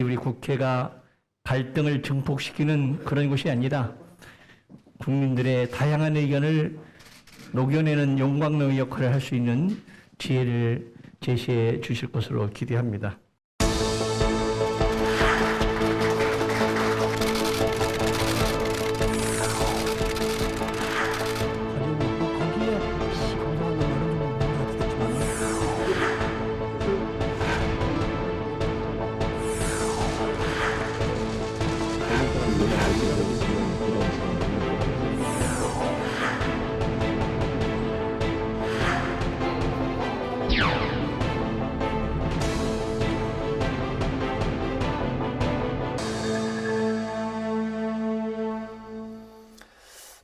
우리 국회가 갈등을 증폭시키는 그런 것이 아니라 국민들의 다양한 의견을 녹여내는 용광로의 역할을 할 수 있는 지혜를 제시해 주실 것으로 기대합니다.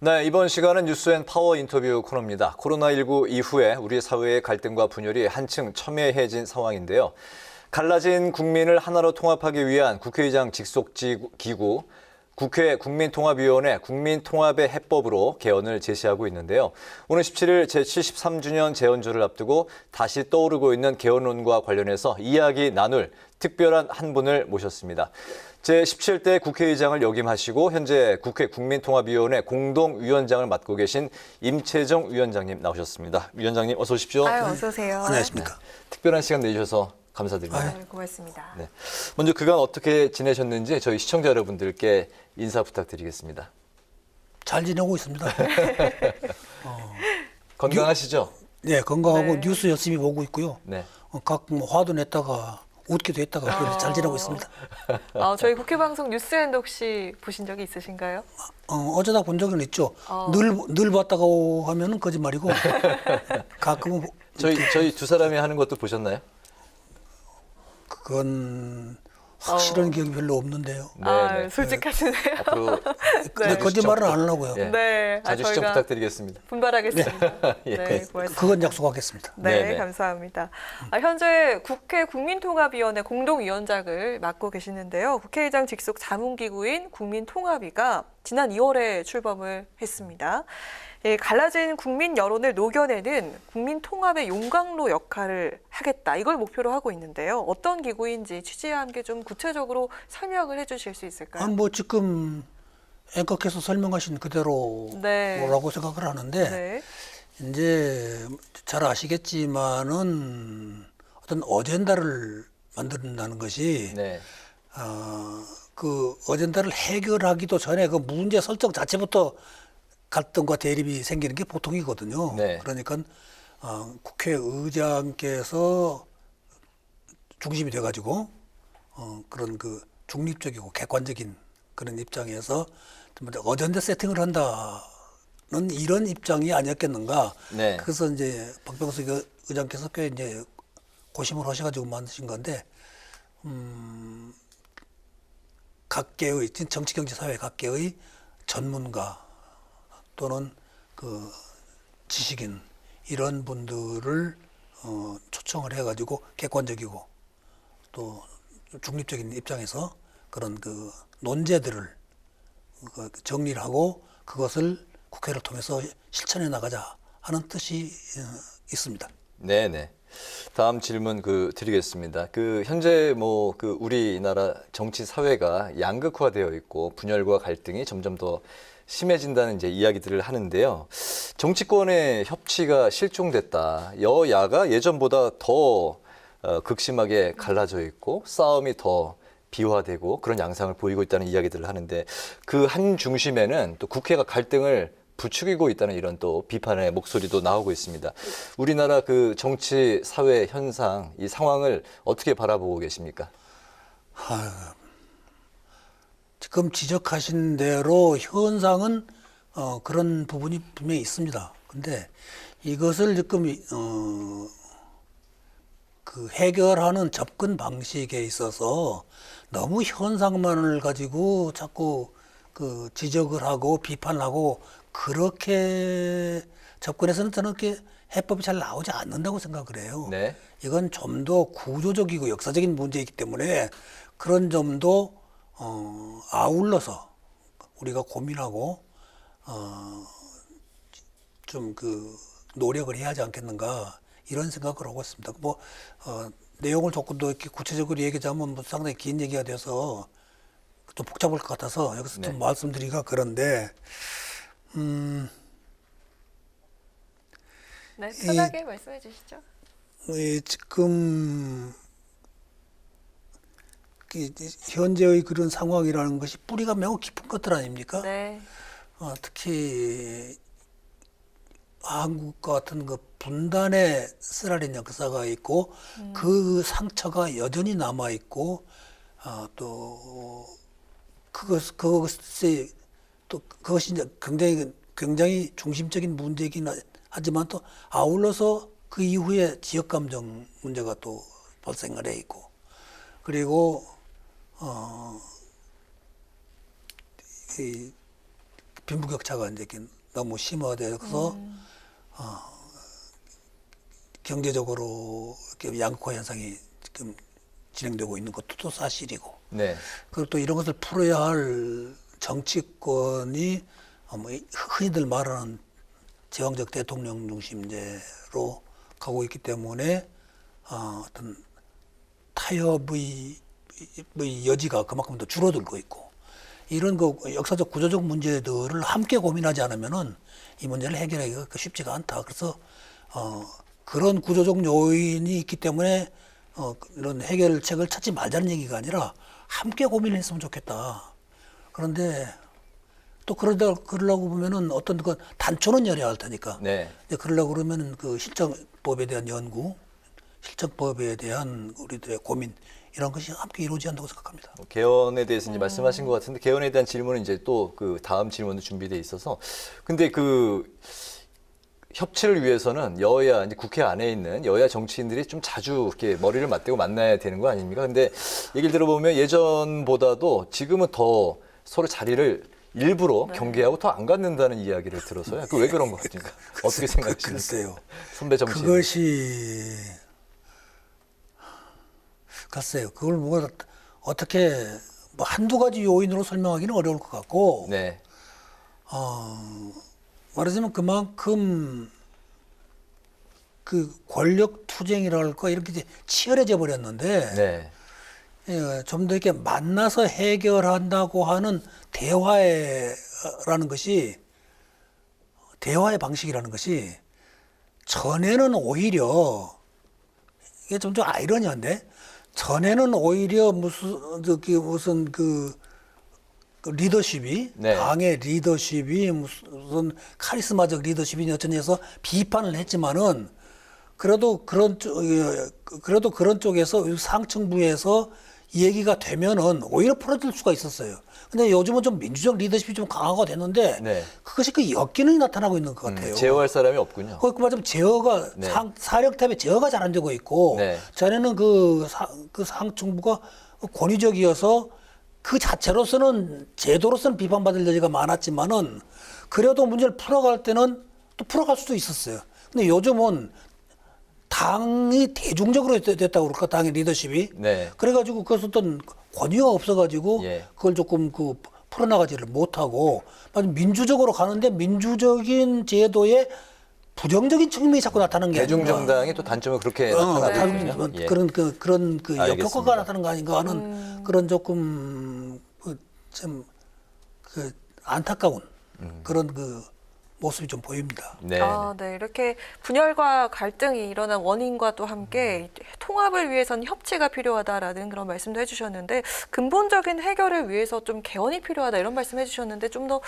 네, 이번 시간은 뉴스앤파워 인터뷰 코너입니다. 코로나19 이후에 우리 사회의 갈등과 분열이 한층 첨예해진 상황인데요. 갈라진 국민을 하나로 통합하기 위한 국회의장 직속기구 국회 국민통합위원회 국민통합의 해법으로 개헌을 제시하고 있는데요. 오늘 17일 제73주년 재헌주를 앞두고 다시 떠오르고 있는 개헌론과 관련해서 이야기 나눌 특별한 한 분을 모셨습니다. 제17대 국회의장을 역임하시고 현재 국회 국민통합위원회 공동위원장을 맡고 계신 임채정 위원장님 나오셨습니다. 위원장님 어서 오십시오. 아유, 어서 오세요. 안녕하십니까. 네, 특별한 시간 내주셔서 감사드립니다. 고맙습니다. 네. 먼저 그간 어떻게 지내셨는지 저희 시청자 여러분들께 인사 부탁드리겠습니다. 잘 지내고 있습니다. 건강하시죠? 네, 건강하고 네. 뉴스 열심히 보고 있고요. 네. 각 화도 냈다가 웃기도 했다가 그래서 잘 지내고 있습니다. 저희 국회 방송 뉴스엔드 혹시 보신 적이 있으신가요? 어쩌다 본 적은 있죠. 늘 봤다고 하면은 거짓말이고 가끔은 저희 두 사람이 하는 것도 보셨나요? 그건 확실한 기억이 별로 없는데요. 네. 솔직하시네요. 앞으로 근데 거짓말은 안 하려고요. 네. 네. 자주 시청 저희가 부탁드리겠습니다. 분발하겠습니다. 예. 네, 고맙습니다. 그건 약속하겠습니다. 네, 네네. 감사합니다. 현재 국회 국민통합위원회 공동위원장을 맡고 계시는데요. 국회의장 직속 자문기구인 국민통합위가 지난 2월에 출범을 했습니다. 갈라진 국민 여론을 녹여내는 국민통합의 용광로 역할을 하겠다. 이걸 목표로 하고 있는데요. 어떤 기구인지 취재와 함께 좀 구체적으로 설명을 해주실 수 있을까요? 뭐 지금 앵커께서 설명하신 그대로라고 네. 생각을 하는데 네. 이제 잘 아시겠지만은 어떤 어젠다를 만든다는 것이 네. 그 어젠다를 해결하기도 전에 그 문제 설정 자체부터 갈등과 대립이 생기는 게 보통이거든요. 네. 그러니까 국회의장께서 중심이 돼가지고 그런 그 중립적이고 객관적인 그런 입장에서 어젠다 세팅을 한다는 이런 입장이 아니었겠는가. 네. 그래서 이제 박병석 의장께서 꽤 이제 고심을 하셔가지고 만드신 건데, 각계의 정치, 경제, 사회 각계의 전문가 또는 그 지식인 이런 분들을 초청을 해가지고 객관적이고 또 중립적인 입장에서 그런 그 논제들을 정리를 하고 그것을 국회를 통해서 실천해 나가자 하는 뜻이 있습니다. 네네. 다음 질문 드리겠습니다. 현재 우리나라 정치 사회가 양극화되어 있고 분열과 갈등이 점점 더 심해진다는 이제 이야기들을 하는데요. 정치권의 협치가 실종됐다. 여야가 예전보다 더 극심하게 갈라져 있고 싸움이 더 비화되고 그런 양상을 보이고 있다는 이야기들을 하는데 그 한 중심에는 또 국회가 갈등을 부추기고 있다는 이런 또 비판의 목소리도 나오고 있습니다. 우리나라 그 정치 사회 현상 이 상황을 어떻게 바라보고 계십니까? 지금 지적하신 대로 현상은 그런 부분이 분명히 있습니다. 근데 이것을 지금 그 해결하는 접근 방식에 있어서 너무 현상만을 가지고 자꾸 그 지적을 하고 비판하고 그렇게 접근해서는 저는 그렇게 해법이 잘 나오지 않는다고 생각을 해요. 네. 이건 좀 더 구조적이고 역사적인 문제이기 때문에 그런 점도 아울러서 우리가 고민하고 좀 그 노력을 해야 하지 않겠는가 이런 생각을 하고 있습니다. 내용을 조금 더 이렇게 구체적으로 얘기하자면 뭐 상당히 긴 얘기가 돼서 좀 복잡할 것 같아서 여기서 좀 네. 말씀드리기가 그런데 네, 편하게 말씀해 주시죠. 지금 현재의 그런 상황이라는 것이 뿌리가 매우 깊은 것들 아닙니까? 네. 특히 한국 같은 그 분단의 쓰라린 역사가 있고 그 상처가 여전히 남아 있고 또 그것이 또 그것이 이제 굉장히 중심적인 문제이긴 하지만 또 아울러서 그 이후에 지역 감정 문제가 또 발생을 해 있고 그리고 이 빈부격차가 이제 너무 심화되어서 경제적으로 이렇게 양극화 현상이 지금 진행되고 있는 것도 또 사실이고 네. 그리고 또 이런 것을 풀어야 할 정치권이 뭐 흔히들 말하는 제왕적 대통령 중심제로 가고 있기 때문에 어떤 타협의 여지가 그만큼 더 줄어들고 있고 이런 그 역사적 구조적 문제들을 함께 고민하지 않으면은 이 문제를 해결하기가 쉽지가 않다. 그래서 그런 구조적 요인이 있기 때문에 이런 해결책을 찾지 말자는 얘기가 아니라 함께 고민을 했으면 좋겠다. 그런데 또 그러려고 보면은 어떤 그 단초는 열어야 할 테니까. 네. 이제 그러려고 그러면은 그 실정법에 대한 연구, 실정법에 대한 우리들의 고민 이런 것이 함께 이루어져야 한다고 생각합니다. 개헌에 대해서 이제 말씀하신 것 같은데 개헌에 대한 질문은 이제 또 그 다음 질문도 준비돼 있어서 근데 그 협치를 위해서는 여야 이제 국회 안에 있는 여야 정치인들이 좀 자주 이렇게 머리를 맞대고 만나야 되는 거 아닙니까? 근데 얘기를 들어보면 예전보다도 지금은 더 서로 자리를 일부러 경계하고 더 안 갖는다는 이야기를 들어서요. 그 왜 그런 거 같습니까? 어떻게 생각하시는지. 글쎄요. 선배 정치인. 글쎄요. 그걸 뭐 어떻게 뭐 한두 가지 요인으로 설명하기는 어려울 것 같고 네. 말하자면 그만큼 그 권력 투쟁이랄까 이렇게 이제 치열해져 버렸는데 네. 좀 더 이렇게 만나서 해결한다고 하는 대화라는 것이 대화의 방식이라는 것이 전에는 오히려 이게 좀 아이러니한데 전에는 오히려 무슨 그 리더십이 네. 당의 리더십이 무슨 카리스마적 리더십이 어쩌니 해서 비판을 했지만은 그래도 그런 쪽에서 상층부에서 얘기가 되면은 오히려 풀어질 수가 있었어요. 근데 요즘은 좀 민주적 리더십이 좀 강화가 됐는데 네. 그것이 그 역기능이 나타나고 있는 것 같아요. 제어할 사람이 없군요. 그 말하자면 제어가 네. 사령탑의 제어가 잘 안 되고 있고 네. 전에는 그 상층부가 권위적이어서 그 자체로서는 제도로서는 비판받을 여지가 많았지만은 그래도 문제를 풀어갈 때는 또 풀어갈 수도 있었어요. 근데 요즘은 당이 대중적으로 됐다고 그럴까 당의 리더십이 네. 그래가지고 그것은 어떤 권위가 없어가지고 예. 그걸 조금 풀어나가지를 못하고 민주적으로 가는데 민주적인 제도에 부정적인 측면이 자꾸 나타나는 게 대중정당이 또 단점을 그렇게 나타나거든요. 예. 그런 알겠습니다. 역효과가 나타나는 거 아닌가 하는 그런 조금 좀 안타까운 그런 모습이 좀 보입니다. 네. 네. 이렇게 분열과 갈등이 일어난 원인과 또 함께 통합을 위해서는 협치가 필요하다라는 그런 말씀도 해주셨는데 근본적인 해결을 위해서 좀 개헌이 필요하다 이런 말씀 해주셨는데 좀 더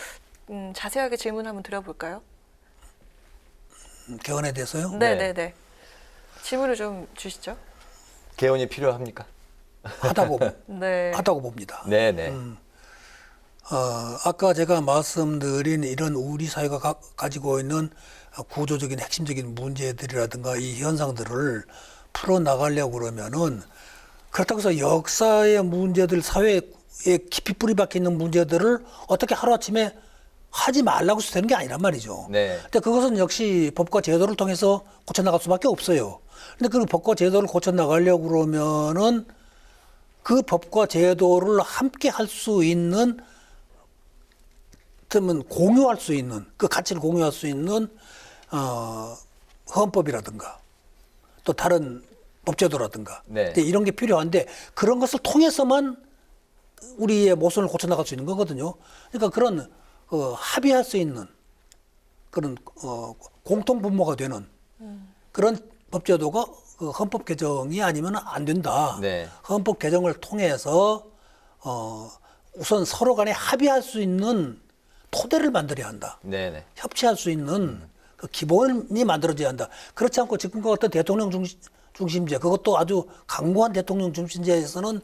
자세하게 질문 한번 드려볼까요? 개헌에 대해서요? 네네네. 질문을 좀 주시죠. 개헌이 필요합니까? 네. 하다고 봅니다. 네네. 아까 제가 말씀드린 이런 우리 사회가 가지고 있는 구조적인 핵심적인 문제들이라든가 이 현상들을 풀어나가려고 그러면은 그렇다고 해서 역사의 문제들, 사회에 깊이 뿌리 박혀 있는 문제들을 어떻게 하루아침에 하지 말라고 해서 되는 게 아니란 말이죠. 네. 근데 그것은 역시 법과 제도를 통해서 고쳐나갈 수밖에 없어요. 근데 그 법과 제도를 고쳐나가려고 그러면은 그 법과 제도를 함께 할 수 있는 그러면 공유할 수 있는 그 가치를 공유할 수 있는 헌법이라든가 또 다른 법제도라든가 네. 근데 이런 게 필요한데 그런 것을 통해서만 우리의 모순을 고쳐나갈 수 있는 거거든요. 그러니까 그런 합의할 수 있는 그런 공통 분모가 되는 그런 법제도가 그 헌법 개정이 아니면 안 된다. 네. 헌법 개정을 통해서 우선 서로 간에 합의할 수 있는 토대를 만들어야 한다. 네네. 협치할 수 있는 그 기본이 만들어져야 한다. 그렇지 않고 지금과 같은 대통령 중심제, 그것도 아주 강고한 대통령 중심제에서는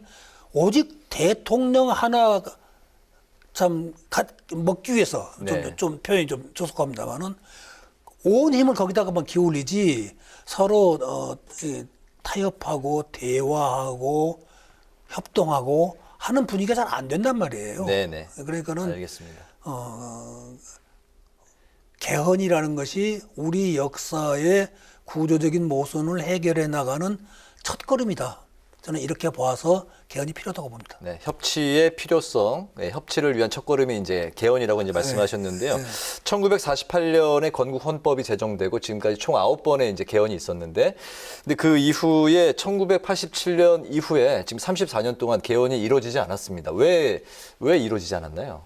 오직 대통령 하나 참 먹기 위해서 네. 좀 표현이 좀 조속합니다만은 온 힘을 거기다가만 기울이지 서로 타협하고 대화하고 협동하고 하는 분위기가 잘 안 된단 말이에요. 네네. 그러니까는 알겠습니다. 개헌이라는 것이 우리 역사의 구조적인 모순을 해결해 나가는 첫걸음이다. 저는 이렇게 봐서 개헌이 필요하다고 봅니다. 네, 협치의 필요성, 네, 협치를 위한 첫걸음이 이제 개헌이라고 이제 말씀하셨는데요. 1948년에 건국 헌법이 제정되고 지금까지 총 9번의 이제 개헌이 있었는데, 근데 그 이후에 1987년 이후에 지금 34년 동안 개헌이 이루어지지 않았습니다. 왜 이루어지지 않았나요?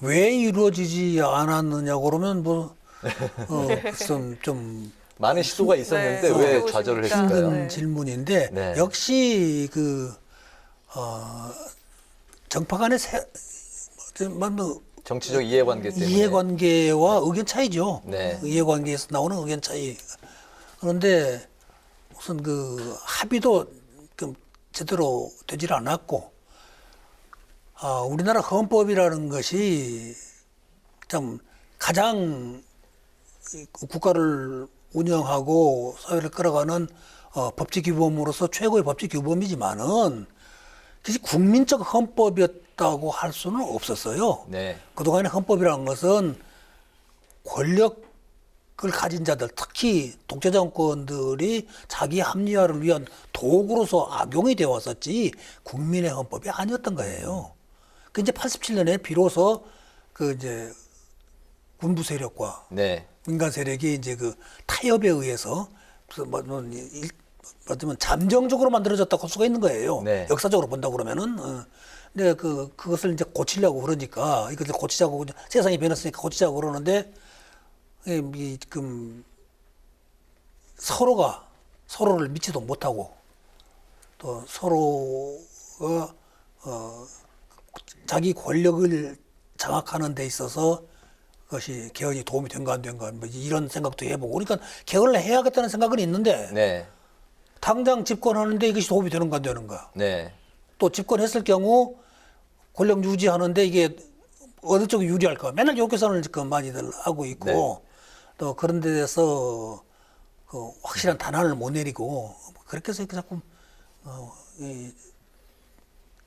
왜 이루어지지 않았느냐고 그러면 좀 많은 시도가 있었는데 네, 왜 어려우십니까? 좌절을 힘든 했을까요? 네. 질문인데 네. 역시 정파 간의 정치적 이해관계 때문에. 이해관계와 의견 차이죠. 네. 이해관계에서 나오는 의견 차이. 그런데 우선 그 합의도 좀 제대로 되질 않았고, 우리나라 헌법이라는 것이 참 가장 국가를 운영하고 사회를 끌어가는 법치 규범으로서 최고의 법치 규범이지만은 그것이 국민적 헌법이었다고 할 수는 없었어요. 네. 그동안의 헌법이라는 것은 권력을 가진 자들, 특히 독재 정권들이 자기 합리화를 위한 도구로서 악용이 되어 왔었지 국민의 헌법이 아니었던 거예요. 그 이제 87년에 비로소 그 이제 군부 세력과 네. 민간 세력이 이제 그 타협에 의해서 말하자면 잠정적으로 만들어졌다고 할 수가 있는 거예요. 네. 역사적으로 본다고 그러면은. 근데 그것을 이제 고치려고 그러니까 이것을 고치자고 세상이 변했으니까 고치자고 그러는데 서로가 서로를 믿지도 못하고 또 서로가 자기 권력을 장악하는 데 있어서 그것이 개헌이 도움이 된가 안 된가 뭐 이런 생각도 해보고 그러니까 개헌을 해야겠다는 생각은 있는데 네. 당장 집권하는데 이것이 도움이 되는가 안 되는가 네. 또 집권했을 경우 권력 유지하는데 이게 어느 쪽이 유리할까 맨날 요 계산을 지금 많이들 하고 있고 네. 또 그런 데서 그 확실한 단안을 못 내리고 그렇게 해서 이렇게 자꾸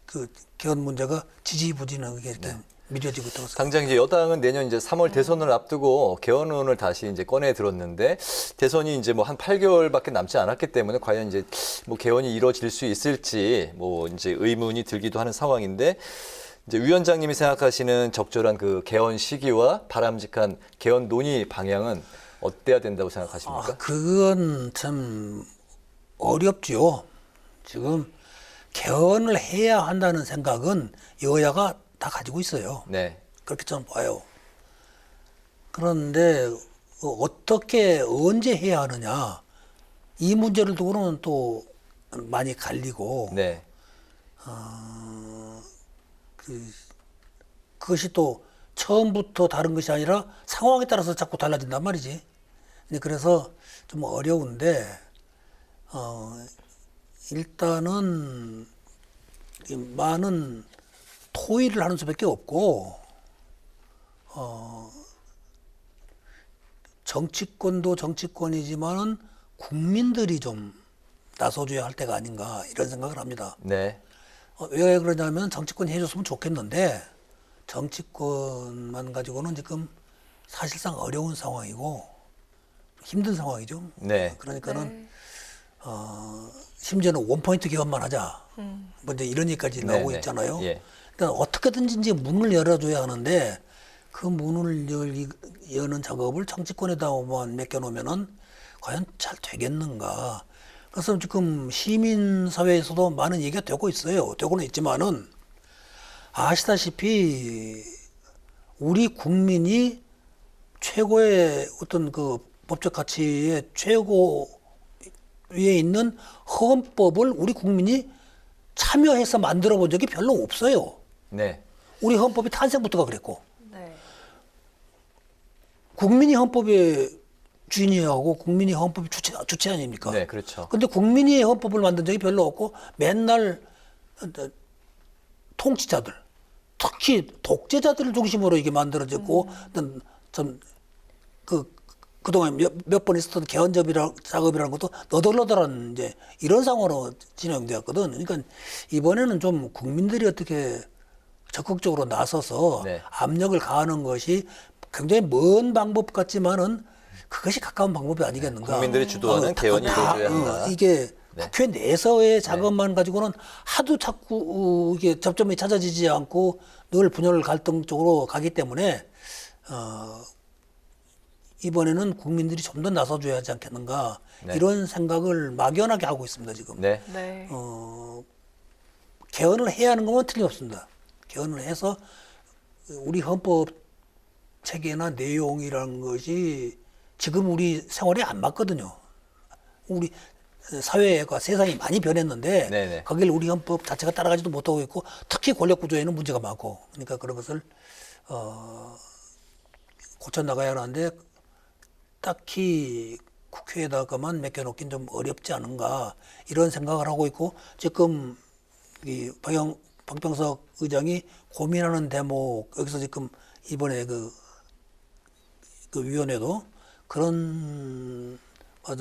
그 개헌 문제가 지지부진하게 이렇게 미뤄지고 있다고 생각합니다. 당장 이제 여당은 내년 이제 3월 대선을 앞두고 개헌론을 다시 이제 꺼내 들었는데 대선이 이제 뭐 한 8개월밖에 남지 않았기 때문에 과연 이제 뭐 개헌이 이루어질 수 있을지 뭐 이제 의문이 들기도 하는 상황인데 이제 위원장님이 생각하시는 적절한 그 개헌 시기와 바람직한 개헌 논의 방향은 어때야 된다고 생각하십니까? 그건 참 어렵죠. 지금 개헌을 해야 한다는 생각은 여야가 다 가지고 있어요. 네. 그렇게 저는 봐요. 그런데 어떻게 언제 해야 하느냐 이 문제를 두고는 또 많이 갈리고 네. 그것이 또 처음부터 다른 것이 아니라 상황에 따라서 자꾸 달라진단 말이지. 그래서 좀 어려운데 일단은 많은 토의를 하는 수밖에 없고 정치권도 정치권이지만은 국민들이 좀 나서줘야 할 때가 아닌가 이런 생각을 합니다. 네. 왜 그러냐면 정치권이 해줬으면 좋겠는데 정치권만 가지고는 지금 사실상 어려운 상황이고 힘든 상황이죠. 네. 그러니까는 심지어는 원포인트 개헌만 하자. 뭐 이제 이런 얘기까지 나오고 네. 있잖아요. 예. 그러니까 어떻게든지 이제 문을 열어줘야 하는데 그 문을 여는 작업을 정치권에다만 맡겨놓으면은 과연 잘 되겠는가. 그래서 지금 시민사회에서도 많은 얘기가 되고 있어요. 되고는 있지만은 아시다시피 우리 국민이 최고의 어떤 그 법적 가치의 최고 위에 있는 헌법을 우리 국민이 참여해서 만들어 본 적이 별로 없어요. 네. 우리 헌법이 탄생부터가 그랬고. 네. 국민이 헌법의 주인이어야 하고 국민이 헌법의 주체 아닙니까? 네, 그렇죠. 근데 국민이 헌법을 만든 적이 별로 없고 맨날 통치자들, 특히 독재자들을 중심으로 이게 만들어졌고, 그동안 몇 번 있었던 개헌 작업이라는 것도 너덜너덜한 이제 이런 상황으로 진행되었거든. 그러니까 이번에는 좀 국민들이 어떻게 적극적으로 나서서 네. 압력을 가하는 것이 굉장히 먼 방법 같지만은 그것이 가까운 방법이 아니겠는가. 국민들이 주도하는 개헌이 이루어져야 한다. 이게 네. 국회 내에서의 작업만 가지고는 하도 자꾸 이게 접점이 찾아지지 않고 늘 분열 갈등 쪽으로 가기 때문에 이번에는 국민들이 좀 더 나서줘야 하지 않겠는가. 네. 이런 생각을 막연하게 하고 있습니다, 지금. 네. 네. 개헌을 해야 하는 건 틀림없습니다. 개헌을 해서 우리 헌법 체계나 내용이라는 것이 지금 우리 생활에 안 맞거든요. 우리 사회가 세상이 많이 변했는데 네네. 거기를 우리 헌법 자체가 따라가지도 못하고 있고 특히 권력 구조에는 문제가 많고 그러니까 그런 것을 고쳐 나가야 하는데 딱히 국회에다가만 맡겨놓긴 좀 어렵지 않은가 이런 생각을 하고 있고 지금 이 박병석 의장이 고민하는 대목 여기서 지금 이번에 그 위원회도 그런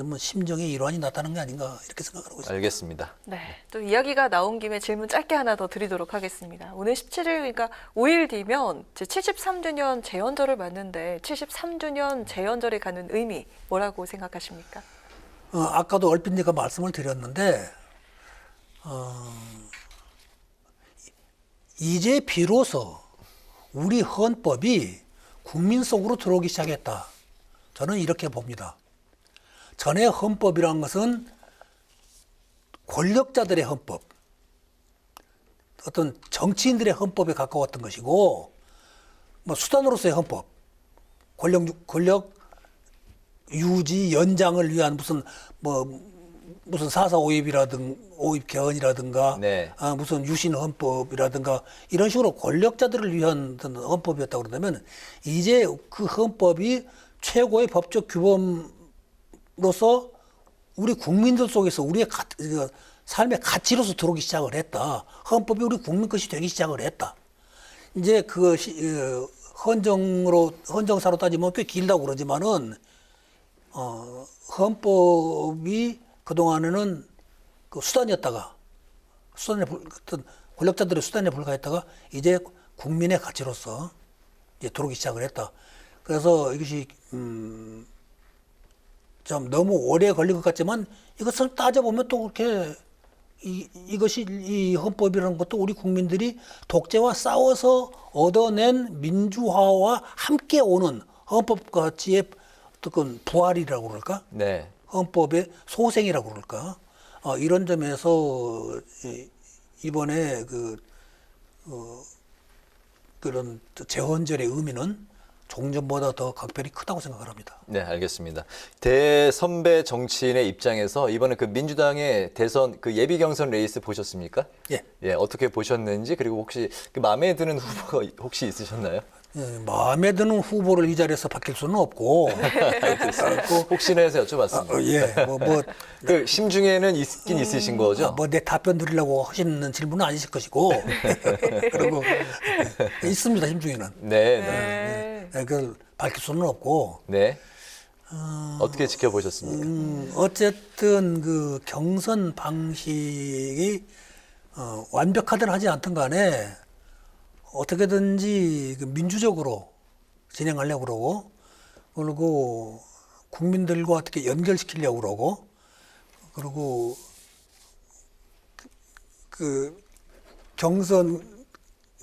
뭐 심정의 일환이 나타난 게 아닌가 이렇게 생각을 하고 있습니다. 알겠습니다. 네. 또 이야기가 나온 김에 질문 짧게 하나 더 드리도록 하겠습니다. 오늘 17일, 그러니까 5일 뒤면 제 73주년 재연절을 맞는데 73주년 재연절에 가는 의미 뭐라고 생각하십니까? 아까도 얼핏 내가 말씀을 드렸는데 이제 비로소 우리 헌법이 국민 속으로 들어오기 시작했다. 저는 이렇게 봅니다. 전에 헌법이라는 것은 권력자들의 헌법, 어떤 정치인들의 헌법에 가까웠던 것이고, 뭐 수단으로서의 헌법, 권력 유지 연장을 위한 무슨 4.4 오입 개헌이라든가, 네. 무슨 유신 헌법이라든가 이런 식으로 권력자들을 위한 어떤 헌법이었다고 그러면 이제 그 헌법이 최고의 법적 규범 로서 우리 국민들 속에서 우리의 삶의 가치로서 들어오기 시작을 했다. 헌법이 우리 국민 것이 되기 시작을 했다. 이제 그것이 헌정사로 따지면 꽤 길다고 그러지만은 헌법이 그 동안에는 그 수단이었다가 어떤 권력자들의 수단에 불과했다가 이제 국민의 가치로서 이제 들어오기 시작을 했다. 그래서 이것이 좀 너무 오래 걸릴 것 같지만 이것을 따져보면 또 그렇게 이것이 이 헌법이라는 것도 우리 국민들이 독재와 싸워서 얻어낸 민주화와 함께 오는 헌법 가치의 어떤 부활이라고 그럴까? 네. 헌법의 소생이라고 그럴까? 이런 점에서 이번에 그런 재헌절의 의미는 종전보다 더 각별히 크다고 생각을 합니다. 네, 알겠습니다. 대선배 정치인의 입장에서 이번에 그 민주당의 대선 그 예비 경선 레이스 보셨습니까? 예. 예, 어떻게 보셨는지 그리고 혹시 그 마음에 드는 후보가 혹시 있으셨나요? 예, 마음에 드는 후보를 이 자리에서 바뀔 수는 없고. 혹시나 해서 여쭤봤습니다. 예, 그 심중에는 있긴 있으신 거죠? 내 답변 드리려고 하시는 질문은 아니실 것이고. 그리고 있습니다, 심중에는. 네, 네. 그걸 밝힐 수는 없고. 네. 어떻게 지켜보셨습니까? 어쨌든 그 경선 방식이 완벽하든 하지 않든 간에 어떻게든지 민주적으로 진행하려고 그러고 국민들과 어떻게 연결시키려고 그러고 그 경선에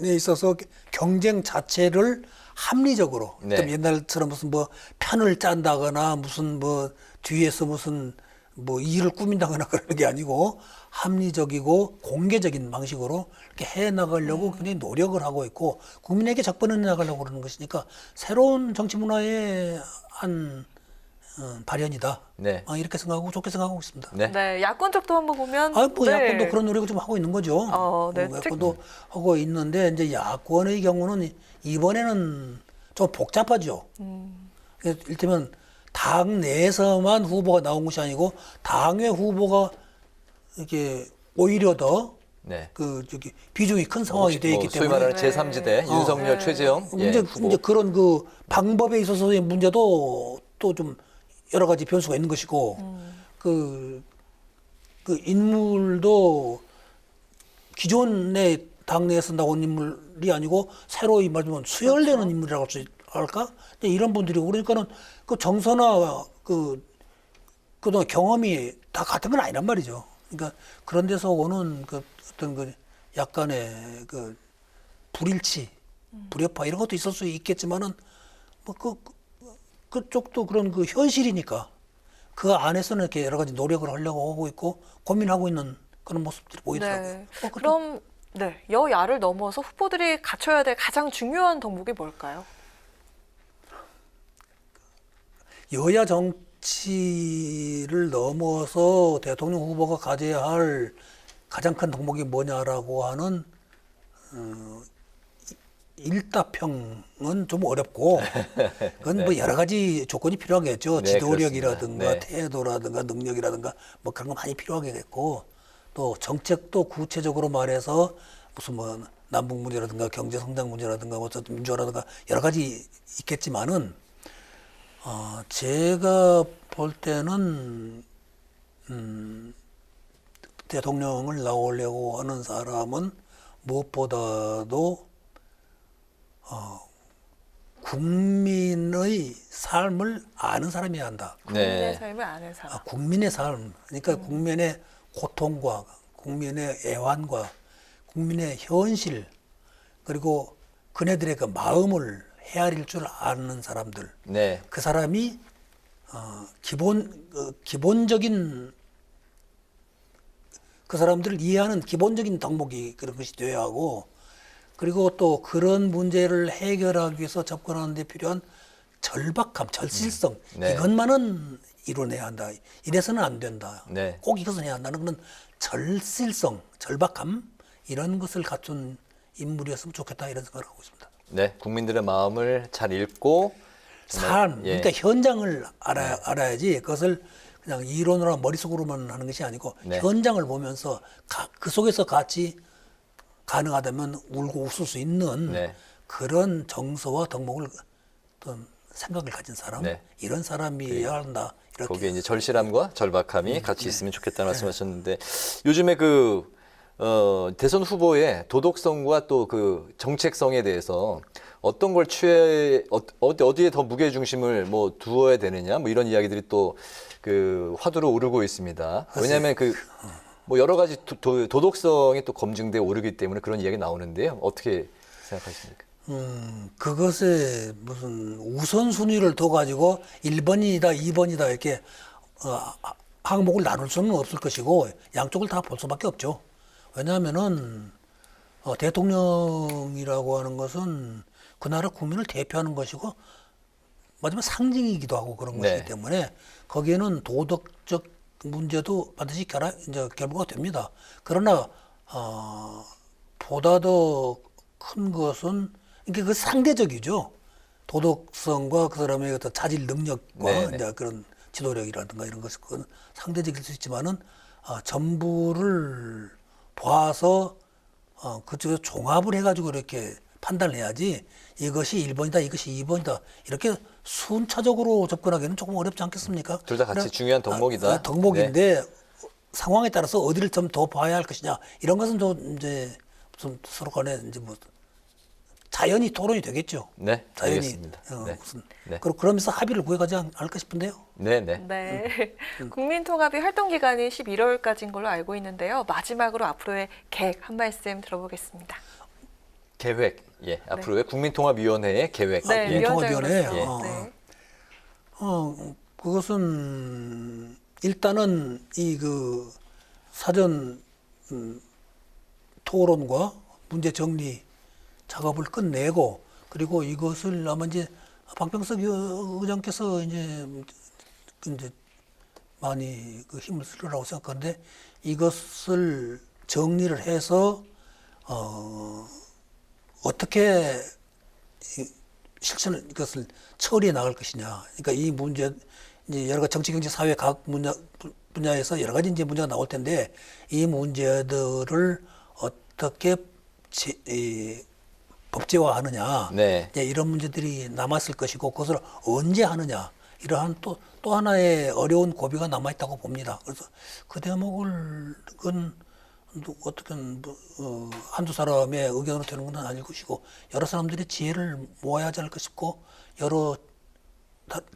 있어서 경쟁 자체를 합리적으로 네. 좀 옛날처럼 무슨 뭐 편을 짠다거나 무슨 뭐 뒤에서 무슨 뭐 일을 꾸민다거나 그러는 게 아니고 합리적이고 공개적인 방식으로 이렇게 해 나가려고 굉장히 노력을 하고 있고 국민에게 접근해 나가려고 그러는 것이니까 새로운 정치 문화의 한 발현이다. 네. 이렇게 생각하고 좋게 생각하고 있습니다. 네. 네, 야권 쪽도 한번 보면 뭐 네. 야권도 그런 노력을 좀 하고 있는 거죠. 네. 야권도 하고 있는데 이제 야권의 경우는 이번에는 좀 복잡하죠. 이를테면 당 내에서만 후보가 나온 것이 아니고 당의 후보가 이렇게 오히려 더 네. 저기 비중이 큰 상황이 되어 있기 소위 때문에 말하는 제3지대 윤석열, 최재형 후보. 이제 그런 그 방법에 있어서의 문제도 또 좀 여러 가지 변수가 있는 것이고 그 인물도 기존의 당내에서 나온 인물이 아니고 새로이 말하면 수혈되는 인물이라고 할까? 이런 분들이 그러니까는 그 정서나 그동안 경험이 다 같은 건 아니란 말이죠. 그러니까 그런 데서 오는 그 어떤 그 약간의 그 불일치, 불협화 이런 것도 있을 수 있겠지만은 뭐 그쪽도 그런 그 현실이니까 그 안에서는 이렇게 여러 가지 노력을 하려고 하고 있고 고민하고 있는 그런 모습들이 보이더라고요. 네. 그럼 여야를 넘어서 후보들이 갖춰야 될 가장 중요한 덕목이 뭘까요? 여야 정치를 넘어서 대통령 후보가 가져야 할 가장 큰 덕목이 뭐냐라고 하는 일다평은 좀 어렵고 그건 뭐 여러 가지 조건이 필요하겠죠. 네, 지도력이라든가 그렇습니다. 네. 태도라든가 능력이라든가 뭐 그런 거 많이 필요하겠고 또 정책도 구체적으로 말해서 무슨 뭐 남북 문제라든가 경제 성장 문제라든가 뭐 민주화라든가 여러 가지 있겠지만은 제가 볼 때는 대통령을 나오려고 하는 사람은 무엇보다도 국민의 삶을 아는 사람이어야 한다. 국민의 삶을 아는 사람. 국민의 삶, 그러니까 국민의 고통과 국민의 애환과 국민의 현실 그리고 그네들의 그 마음을 헤아릴 줄 아는 사람들. 네. 그 사람이 기본적인 그 사람들을 이해하는 기본적인 덕목이 그런 것이 되어야 하고 그리고 또 그런 문제를 해결하기 위해서 접근하는 데 필요한 절박함, 절실성 네. 이것만은 이뤄내야 한다. 이래서는 안 된다. 네. 꼭 이것은 해야 한다는 그런 절실성, 절박함 이런 것을 갖춘 인물이었으면 좋겠다 이런 생각을 하고 있습니다. 네. 국민들의 마음을 잘 읽고 삶, 예. 그러니까 현장을 알아야지 그것을 그냥 이론으로 머릿속으로만 하는 것이 아니고 네. 현장을 보면서 그 속에서 같이 가능하다면 울고 웃을 수 있는 네. 그런 정서와 덕목을 어떤 생각을 가진 사람 네. 이런 사람이어야 한다. 이렇게 거기에 이제 절실함과 절박함이 네. 같이 있으면 좋겠다는 말씀하셨는데 요즘에 대선 후보의 도덕성과 또 그 정책성에 대해서 어떤 걸 어디에 더 무게 중심을 뭐 두어야 되느냐 뭐 이런 이야기들이 또 그 화두로 오르고 있습니다. 왜냐하면 뭐 여러 가지 도덕성이 또 검증돼 오르기 때문에 그런 이야기 나오는데요. 어떻게 생각하십니까? 그것에 무슨 우선순위를 둬가지고 1번이다, 2번이다 이렇게 항목을 나눌 수는 없을 것이고 양쪽을 다 볼 수밖에 없죠. 왜냐하면은 대통령이라고 하는 것은 그 나라 국민을 대표하는 것이고 마지막 상징이기도 하고 그런 네. 것이기 때문에 거기에는 도덕적 문제도 반드시 결부가 됩니다. 그러나 보다 더 큰 것은 이게 그 상대적이죠. 도덕성과 그 사람의 어떤 자질 능력과 네네. 이제 그런 지도력이라든가 이런 것은 그건 상대적일 수 있지만은 전부를 봐서 그쪽에 종합을 해가지고 이렇게 판단을 해야지 이것이 1번이다, 이것이 2번이다 이렇게 순차적으로 접근하기는 조금 어렵지 않겠습니까? 둘 다 같이 중요한 덕목이다. 덕목인데 상황에 따라서 어디를 좀 더 봐야 할 것이냐 이런 것은 좀 이제 무슨 서로 간에 이제 뭐 자연히 토론이 되겠죠. 네, 자연히 알겠습니다. 네. 무슨 네. 그러면서 합의를 구해가지 않을까 싶은데요. 네, 네. 네. 국민통합이 활동 기간이 11월까지인 걸로 알고 있는데요. 마지막으로 앞으로의 계획 한 말씀 들어보겠습니다. 계획, 예, 앞으로의 국민통합위원회의 계획. 네, 예. 통합위원회. 위원장으로서. 네. 그것은 일단은 이 그 사전 토론과 문제 정리 작업을 끝내고 그리고 이것을 아마 이제 박병석 의장께서 이제 많이 그 힘을 쓰리라고 생각하는데 이것을 정리를 해서 어떻게 실천 이것을 처리해 나갈 것이냐. 그러니까 이 문제 이제 여러 가지 정치, 경제, 사회 각 분야에서 여러 가지 이제 문제가 나올 텐데 이 문제들을 어떻게 법제화하느냐. 네. 이제 이런 문제들이 남았을 것이고 그것을 언제 하느냐. 이러한 또 하나의 어려운 고비가 남아 있다고 봅니다. 그래서 그 대목을 그건 어떻게 한두 사람의 의견으로 되는 건 아닐 것이고 여러 사람들의 지혜를 모아야 하지 않을까 싶고 여러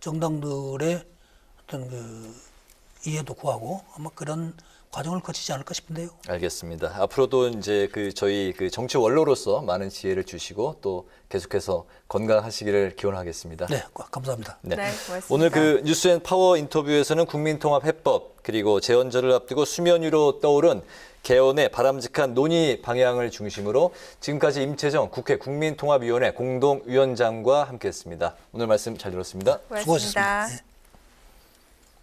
정당들의 어떤 그 이해도 구하고 아마 그런 과정을 거치지 않을까 싶은데요. 알겠습니다. 앞으로도 이제 저희 정치 원로로서 많은 지혜를 주시고 또 계속해서 건강하시기를 기원하겠습니다. 네, 감사합니다. 네. 네, 고맙습니다. 오늘 뉴스앤파워 인터뷰에서는 국민통합해법 그리고 재헌절을 앞두고 수면 위로 떠오른 개헌의 바람직한 논의 방향을 중심으로 지금까지 임채정 국회 국민통합위원회 공동위원장과 함께했습니다. 오늘 말씀 잘 들었습니다. 고맙습니다. 수고하셨습니다. 네.